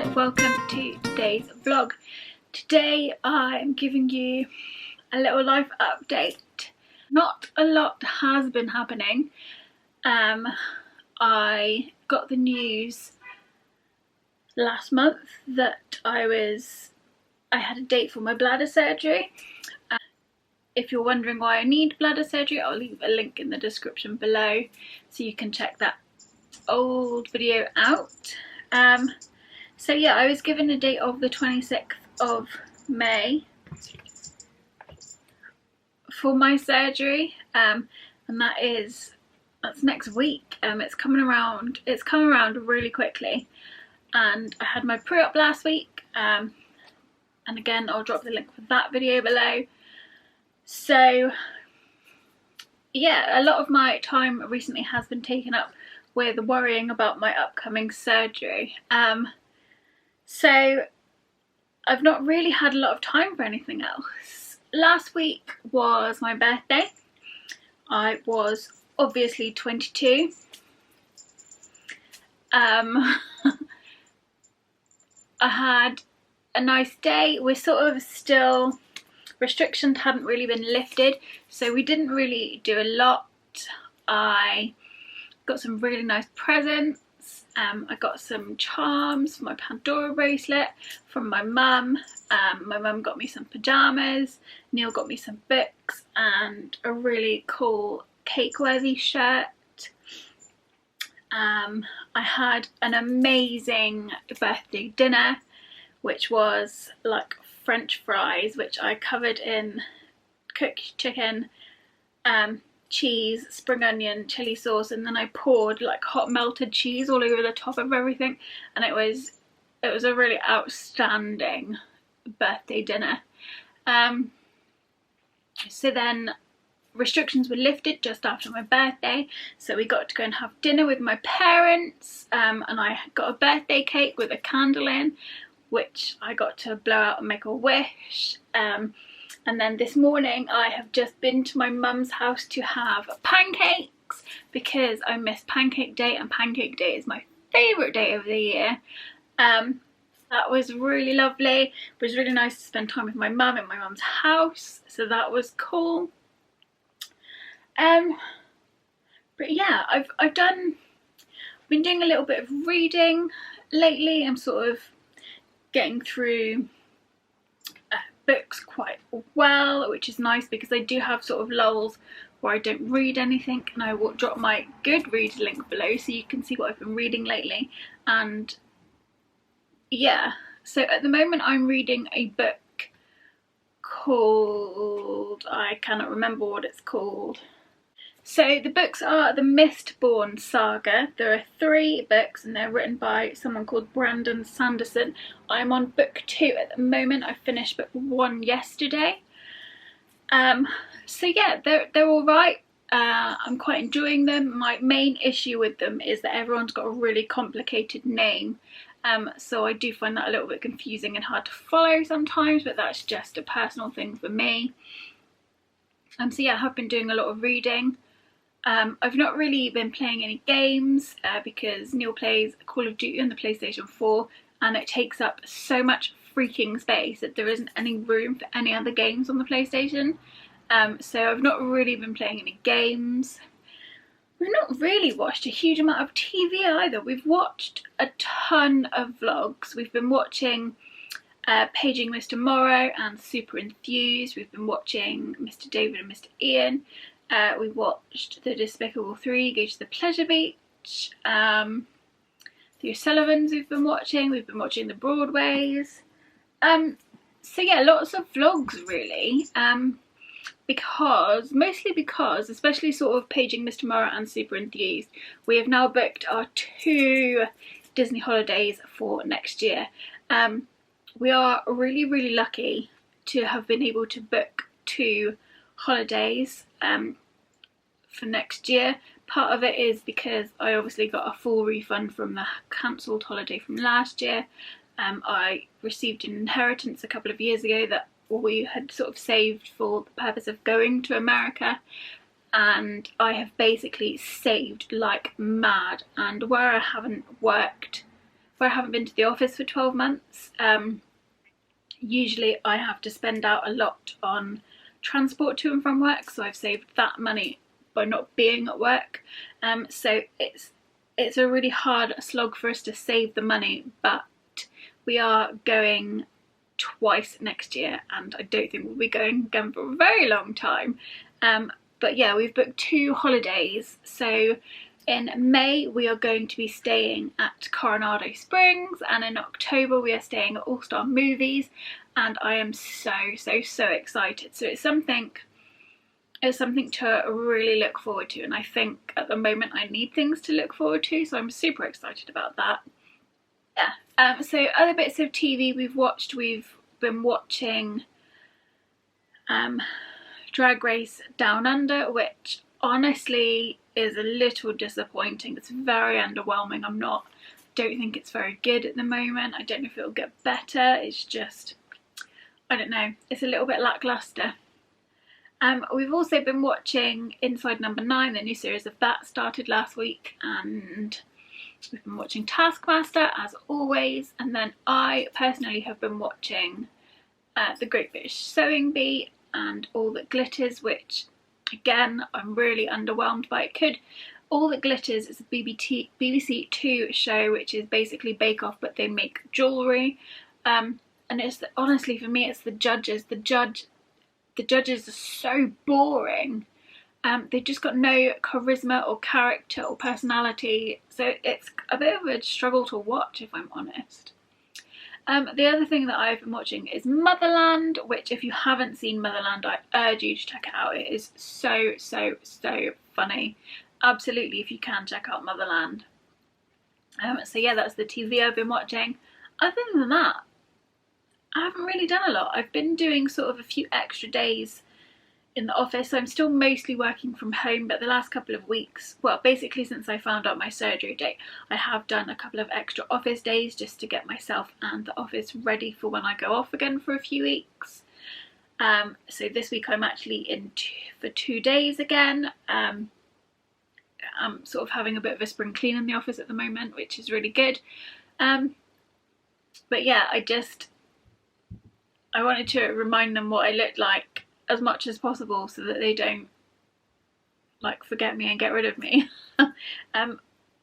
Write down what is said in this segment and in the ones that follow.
and welcome to today's vlog. Today I'm giving you a little life update. Not a lot has been happening. I got the news last month that I had a date for my bladder surgery. If you're wondering why I need bladder surgery, I'll leave a link in the description below so you can check that old video out. So yeah, I was given a date of the 26th of May for my surgery, and that's next week. It's come around really quickly, and I had my pre-op last week, and again I'll drop the link for that video below. So yeah, a lot of my time recently has been taken up with worrying about my upcoming surgery. So I've not really had a lot of time for anything else. Last week was my birthday. I was obviously 22. I had a nice day. We're sort of still, restrictions hadn't really been lifted, so we didn't really do a lot. I got some really nice presents. I got some charms for my Pandora bracelet from my mum. My mum got me some pyjamas, Neil got me some books and a really cool cake-worthy shirt. I had an amazing birthday dinner, which was like French fries, which I covered in cooked chicken, cheese, spring onion, chili sauce, and then I poured like hot melted cheese all over the top of everything, and it was a really outstanding birthday dinner. So then restrictions were lifted just after my birthday, so we got to go and have dinner with my parents, and I got a birthday cake with a candle in, which I got to blow out and make a wish. And then this morning I have just been to my mum's house to have pancakes because I missed Pancake Day, and Pancake Day is my favourite day of the year. That was really lovely. It was really nice to spend time with my mum in my mum's house, so that was cool. But yeah, I've been doing a little bit of reading lately. I'm sort of getting through books quite well, which is nice because I do have sort of lulls where I don't read anything, and I will drop my Goodreads link below so you can see what I've been reading lately. And yeah, so at the moment I'm reading a book called, I cannot remember what it's called. So the books are the Mistborn saga. There are 3 books and they're written by someone called Brandon Sanderson. I'm on book 2 at the moment. I finished book 1 yesterday. So yeah, they're all right. I'm quite enjoying them. My main issue with them is that everyone's got a really complicated name. So I do find that a little bit confusing and hard to follow sometimes, but that's just a personal thing for me. So yeah, I have been doing a lot of reading. I've not really been playing any games because Neil plays Call of Duty on the PlayStation 4 and it takes up so much freaking space that there isn't any room for any other games on the PlayStation. So I've not really been playing any games. We've not really watched a huge amount of TV either. We've watched a ton of vlogs. We've been watching Paging Mr. Morrow and Super Enthused. We've been watching Mr. David and Mr. Ian. We watched The Despicable 3 Go to the Pleasure Beach. The O'Sullivans we've been watching. We've been watching the Broadways. So yeah, lots of vlogs really. Mostly because, especially sort of Paging Mr. Morrow and Super Enthused, we have now booked our 2 Disney holidays for next year. We are really, really lucky to have been able to book 2 holidays for next year. Part of it is because I obviously got a full refund from the cancelled holiday from last year. I received an inheritance a couple of years ago that we had sort of saved for the purpose of going to America, and I have basically saved like mad, and where I haven't worked where I haven't been to the office for 12 months. Usually I have to spend out a lot on transport to and from work, so I've saved that money by not being at work. So it's a really hard slog for us to save the money, but we are going twice next year, and I don't think we'll be going again for a very long time. But yeah, we've booked 2 holidays. So in May we are going to be staying at Coronado Springs, and in October we are staying at All Star Movies, and I am so excited. So it's something to really look forward to, and I think at the moment I need things to look forward to, so I'm super excited about that. Yeah. So other bits of TV we've been watching Drag Race Down Under, which honestly is a little disappointing. It's very underwhelming. Don't think it's very good at the moment. I don't know if it'll get better. It's just, I don't know, it's a little bit lackluster. We've also been watching Inside Number 9, the new series of that started last week, and we've been watching Taskmaster as always, and then I personally have been watching The Great British Sewing Bee and All That Glitters, which again I'm really underwhelmed by. All That Glitters is a BBC Two show, which is basically Bake Off, but they make jewellery, and it's honestly, for me, it's the judges. The judges are so boring. They've just got no charisma or character or personality, so it's a bit of a struggle to watch, if I'm honest. The other thing that I've been watching is Motherland, which, if you haven't seen Motherland, I urge you to check it out. It is so funny. Absolutely, if you can, check out Motherland. So yeah, that's the TV I've been watching. Other than that, I haven't really done a lot. I've been doing sort of a few extra days in the office, so I'm still mostly working from home, but the last couple of weeks, well, basically since I found out my surgery date, I have done a couple of extra office days just to get myself and the office ready for when I go off again for a few weeks. So this week I'm actually in for 2 days again. I'm sort of having a bit of a spring clean in the office at the moment, which is really good. But yeah, I wanted to remind them what I look like as much as possible, so that they don't like forget me and get rid of me.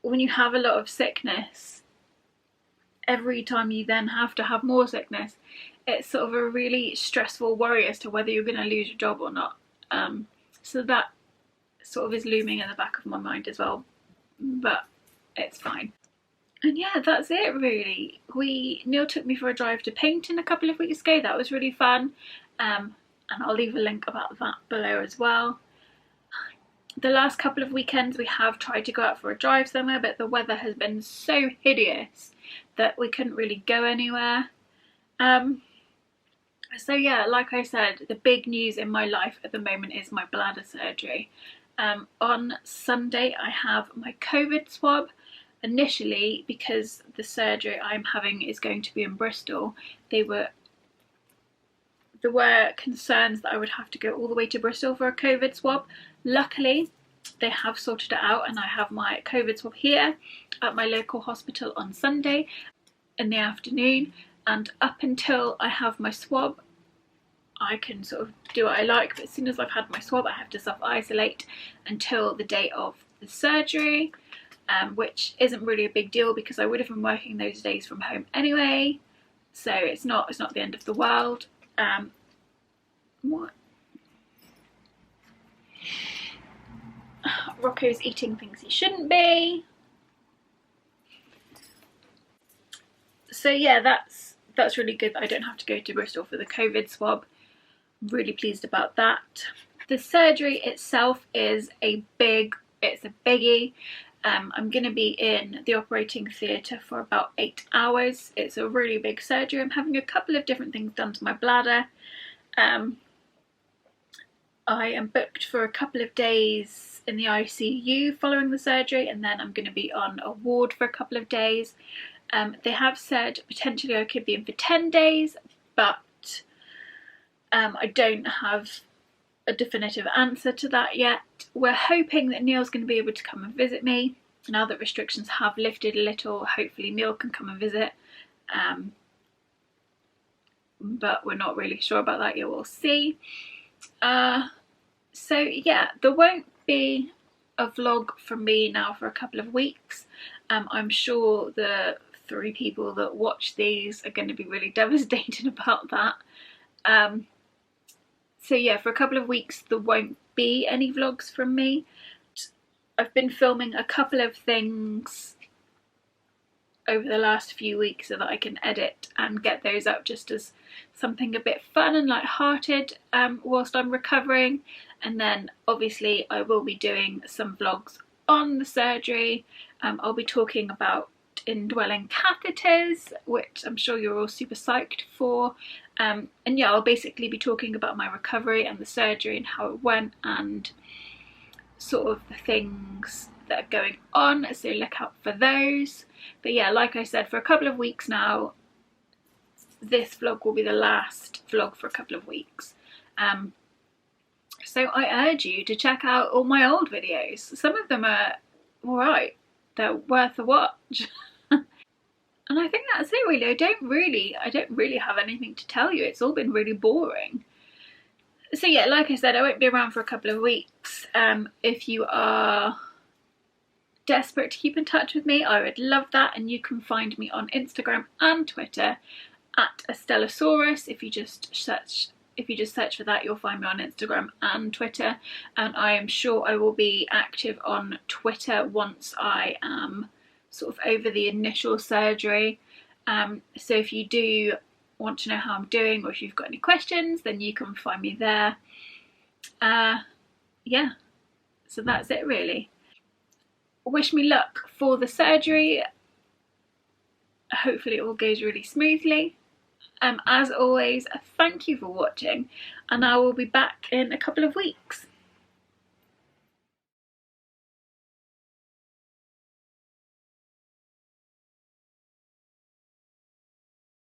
When you have a lot of sickness, every time you then have to have more sickness, it's sort of a really stressful worry as to whether you're going to lose your job or not. So that sort of is looming in the back of my mind as well, but it's fine. And yeah, that's it really. Neil took me for a drive to Paynton a couple of weeks ago. That was really fun. And I'll leave a link about that below as well. The last couple of weekends we have tried to go out for a drive somewhere, but the weather has been so hideous that we couldn't really go anywhere. So yeah, like I said, the big news in my life at the moment is my bladder surgery. On Sunday I have my COVID swab. Initially, because the surgery I'm having is going to be in Bristol, there were concerns that I would have to go all the way to Bristol for a COVID swab. Luckily, they have sorted it out, and I have my COVID swab here at my local hospital on Sunday in the afternoon, and up until I have my swab, I can sort of do what I like, but as soon as I've had my swab I have to self-isolate until the day of the surgery, which isn't really a big deal because I would have been working those days from home anyway, so it's not the end of the world. What? Rocco's eating things he shouldn't be. So yeah, that's really good that I don't have to go to Bristol for the COVID swab. I'm really pleased about that. The surgery itself is a biggie. I'm going to be in the operating theatre for about 8 hours. It's a really big surgery. I'm having a couple of different things done to my bladder. I am booked for a couple of days in the ICU following the surgery, and then I'm going to be on a ward for a couple of days. They have said potentially I could be in for 10 days, but I don't have a definitive answer to that yet. We're hoping that Neil's going to be able to come and visit me. now that restrictions have lifted a little, hopefully Neil can come and visit, but we're not really sure about that yet, we'll see. So yeah, there won't be a vlog from me now for a couple of weeks. I'm sure the 3 people that watch these are going to be really devastated about that. So yeah, for a couple of weeks there won't be any vlogs from me. I've been filming a couple of things over the last few weeks so that I can edit and get those up just as something a bit fun and light-hearted whilst I'm recovering. And then obviously I will be doing some vlogs on the surgery. I'll be talking about indwelling catheters, which I'm sure you're all super psyched for. And yeah, I'll basically be talking about my recovery and the surgery and how it went and sort of the things that are going on, so look out for those. But yeah, like I said, for a couple of weeks now, this vlog will be the last vlog for a couple of weeks. So I urge you to check out all my old videos. Some of them are alright, they're worth a watch. And I think that's it really. I don't really have anything to tell you. It's all been really boring. So yeah, like I said, I won't be around for a couple of weeks. If you are desperate to keep in touch with me, I would love that, and you can find me on Instagram and Twitter at Astellasaurus. If you just search for that, you'll find me on Instagram and Twitter, and I am sure I will be active on Twitter once I am sort of over the initial surgery. So if you do want to know how I'm doing, or if you've got any questions, then you can find me there. Yeah, so that's it really. Wish me luck for the surgery. Hopefully it all goes really smoothly. As always, thank you for watching, and I will be back in a couple of weeks.